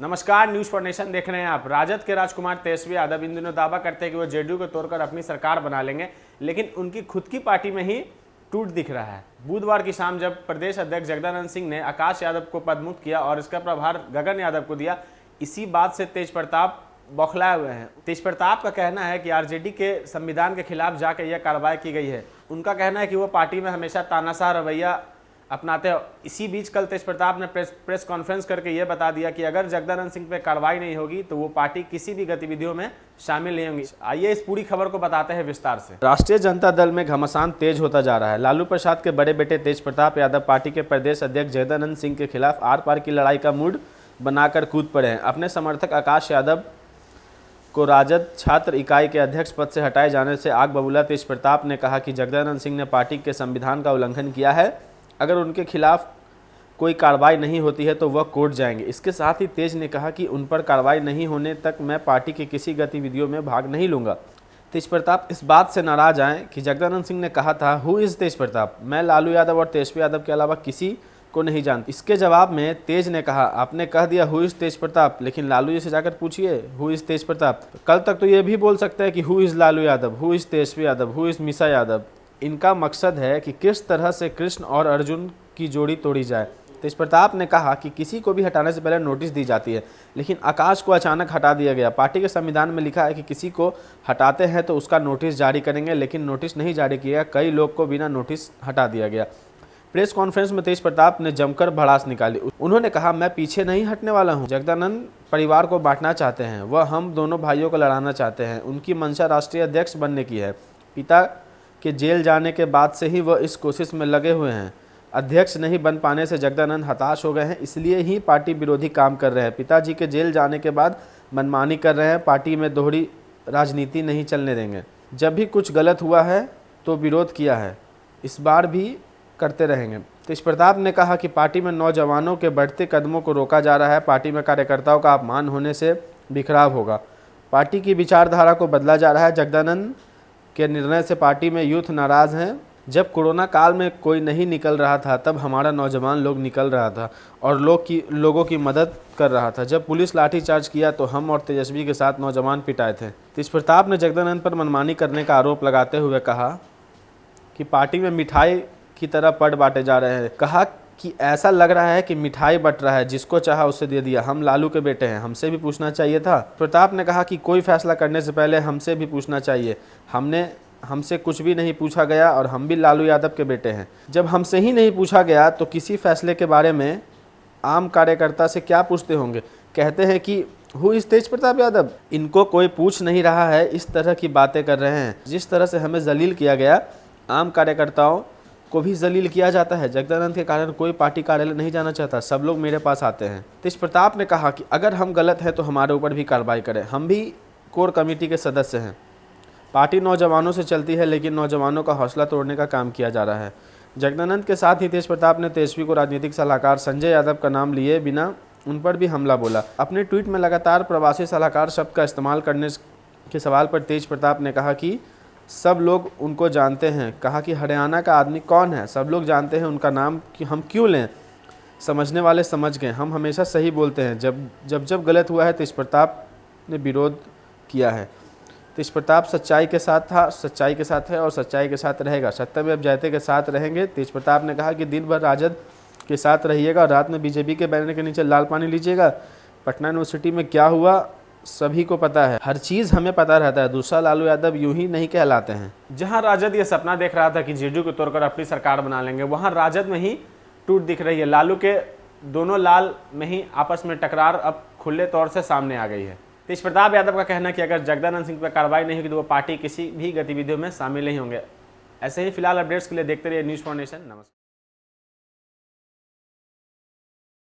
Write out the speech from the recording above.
नमस्कार, news for nation देख रहे हैं आप। राजद के राजकुमार तेजस्वी यादव इन दिनों दावा करते हैं कि वो जेडीयू को तोड़कर अपनी सरकार बना लेंगे, लेकिन उनकी खुद की पार्टी में ही टूट दिख रहा है। बुधवार की शाम जब प्रदेश अध्यक्ष जगदानंद सिंह ने आकाश यादव को पदमुक्त किया और इसका प्रभार गगन यादव को दिया, इसी बात से तेज प्रताप बौखलाए हुए हैं। तेज प्रताप का कहना है कि आरजेडी के संविधान के खिलाफ जाकर यह कार्रवाई की गई है। उनका कहना है कि वो पार्टी में हमेशा तानाशाह रवैया अपनाते हैं। इसी बीच कल तेज प्रताप ने प्रेस कॉन्फ्रेंस करके ये बता दिया कि अगर जगदानंद सिंह पे कार्रवाई नहीं होगी तो वो पार्टी किसी भी गतिविधियों में शामिल नहीं होंगी। आइए इस पूरी खबर को बताते हैं विस्तार से। राष्ट्रीय जनता दल में घमासान तेज होता जा रहा है। लालू प्रसाद के बड़े बेटे तेज प्रताप यादव पार्टी के प्रदेश अध्यक्ष जगदानंद सिंह के खिलाफ आर पार की लड़ाई का मूड बनाकर कूद पड़े हैं। अपने समर्थक आकाश यादव को राजद छात्र इकाई के अध्यक्ष पद से हटाए जाने से आग बबूला तेज प्रताप ने कहा कि जगदानंद सिंह ने पार्टी के संविधान का उल्लंघन किया है। अगर उनके खिलाफ कोई कार्रवाई नहीं होती है तो वह कोर्ट जाएंगे। इसके साथ ही तेज ने कहा कि उन पर कार्रवाई नहीं होने तक मैं पार्टी की किसी गतिविधियों में भाग नहीं लूंगा। तेज प्रताप इस बात से नाराज आए कि जगदानंद सिंह ने कहा था, हु इज़ तेज प्रताप, मैं लालू यादव और तेजस्वी यादव के अलावा किसी को नहीं जानता। इसके जवाब में तेज ने कहा, आपने कह दिया हु इज़ तेज प्रताप, लेकिन लालू जी से जाकर पूछिए हु इज़ तेज प्रताप। कल तक तो ये भी बोल सकते हैं कि who is Lalu Yadav, who is Tejashwi Yadav, who is Misa Yadav. इनका मकसद है कि किस तरह से कृष्ण और अर्जुन की जोड़ी तोड़ी जाए। तेज प्रताप ने कहा कि किसी को भी हटाने से पहले नोटिस दी जाती है, लेकिन आकाश को अचानक हटा दिया गया। पार्टी के संविधान में लिखा है कि किसी को हटाते हैं तो उसका नोटिस जारी करेंगे, लेकिन नोटिस नहीं जारी किया। कई लोग को बिना नोटिस हटा दिया गया। प्रेस कॉन्फ्रेंस में तेज प्रताप ने जमकर भड़ास निकाली। उन्होंने कहा, मैं पीछे नहीं हटने वाला हूं। जगदानंद परिवार को बांटना चाहते हैं, वह हम दोनों भाइयों को लड़ाना चाहते हैं। उनकी मंशा राष्ट्रीय अध्यक्ष बनने की है। पिता के जेल जाने के बाद से ही वह इस कोशिश में लगे हुए हैं। अध्यक्ष नहीं बन पाने से जगदानंद हताश हो गए हैं, इसलिए ही पार्टी विरोधी काम कर रहे हैं। पिताजी के जेल जाने के बाद मनमानी कर रहे हैं। पार्टी में दोहरी राजनीति नहीं चलने देंगे। जब भी कुछ गलत हुआ है तो विरोध किया है, इस बार भी करते रहेंगे। तेज प्रताप ने कहा कि पार्टी में नौजवानों के बढ़ते कदमों को रोका जा रहा है। पार्टी में कार्यकर्ताओं का अपमान होने से बिखराव होगा। पार्टी की विचारधारा को बदला जा रहा है। जगदानंद के निर्णय से पार्टी में यूथ नाराज हैं। जब कोरोना काल में कोई नहीं निकल रहा था तब हमारा नौजवान लोग निकल रहा था और लोगों की मदद कर रहा था। जब पुलिस लाठीचार्ज किया तो हम और तेजस्वी के साथ नौजवान पिटाए थे। तेज प्रताप ने जगदानंद पर मनमानी करने का आरोप लगाते हुए कहा कि पार्टी में मिठाई की तरह पद बांटे जा रहे हैं। कहा कि ऐसा लग रहा है कि मिठाई बंट रहा है, जिसको चाहा उससे दे दिया। हम लालू के बेटे हैं, हमसे भी पूछना चाहिए था। प्रताप ने कहा कि कोई फैसला करने से पहले हमसे भी पूछना चाहिए। हमसे कुछ भी नहीं पूछा गया और हम भी लालू यादव के बेटे हैं। जब हमसे ही नहीं पूछा गया तो किसी फैसले के बारे में आम कार्यकर्ता से क्या पूछते होंगे। कहते हैं कि हु इज़ तेज प्रताप यादव, इनको कोई पूछ नहीं रहा है, इस तरह की बातें कर रहे हैं। जिस तरह से हमें जलील किया गया, आम कार्यकर्ताओं को भी जलील किया जाता है। जगदानंद के कारण कोई पार्टी कार्यालय नहीं जाना चाहता, सब लोग मेरे पास आते हैं। तेज प्रताप ने कहा कि अगर हम गलत हैं तो हमारे ऊपर भी कार्रवाई करें। हम भी कोर कमेटी के सदस्य हैं। पार्टी नौजवानों से चलती है, लेकिन नौजवानों का हौसला तोड़ने का काम किया जा रहा है। जगदानंद के साथ ही तेज प्रताप ने तेजस्वी को राजनीतिक सलाहकार संजय यादव का नाम लिए बिना उन पर भी हमला बोला। अपने ट्वीट में लगातार प्रवासी सलाहकार शब्द का इस्तेमाल करने के सवाल पर तेज प्रताप ने कहा कि सब लोग उनको जानते हैं। कहा कि हरियाणा का आदमी कौन है, सब लोग जानते हैं उनका नाम, कि हम क्यों लें, समझने वाले समझ गए। हम हमेशा सही बोलते हैं। जब गलत हुआ है तेज प्रताप ने विरोध किया है। तेज प्रताप सच्चाई के साथ था, सच्चाई के साथ है और सच्चाई के साथ रहेगा। सत्यमेव जयते के साथ रहेंगे। तेज प्रताप ने कहा कि दिन भर राजद के साथ रहिएगा और रात में बीजेपी के बैनर के नीचे लाल पानी लीजिएगा। पटना यूनिवर्सिटी में क्या हुआ सभी को पता है, हर चीज़ हमें पता रहता है। दूसरा लालू यादव यूं ही नहीं कहलाते हैं। जहां राजद ये सपना देख रहा था कि जेडीयू को तोड़कर अपनी सरकार बना लेंगे, वहां राजद में ही टूट दिख रही है। लालू के दोनों लाल में ही आपस में टकरार अब खुले तौर से सामने आ गई है। तेज प्रताप यादव का कहना है कि अगर जगदानंद सिंह पर कार्रवाई नहीं होगी तो वो पार्टी किसी भी गतिविधियों में शामिल नहीं होंगे। ऐसे ही फिलहाल अपडेट्स के लिए देखते रहिए न्यूज फॉर नेशन। नमस्कार।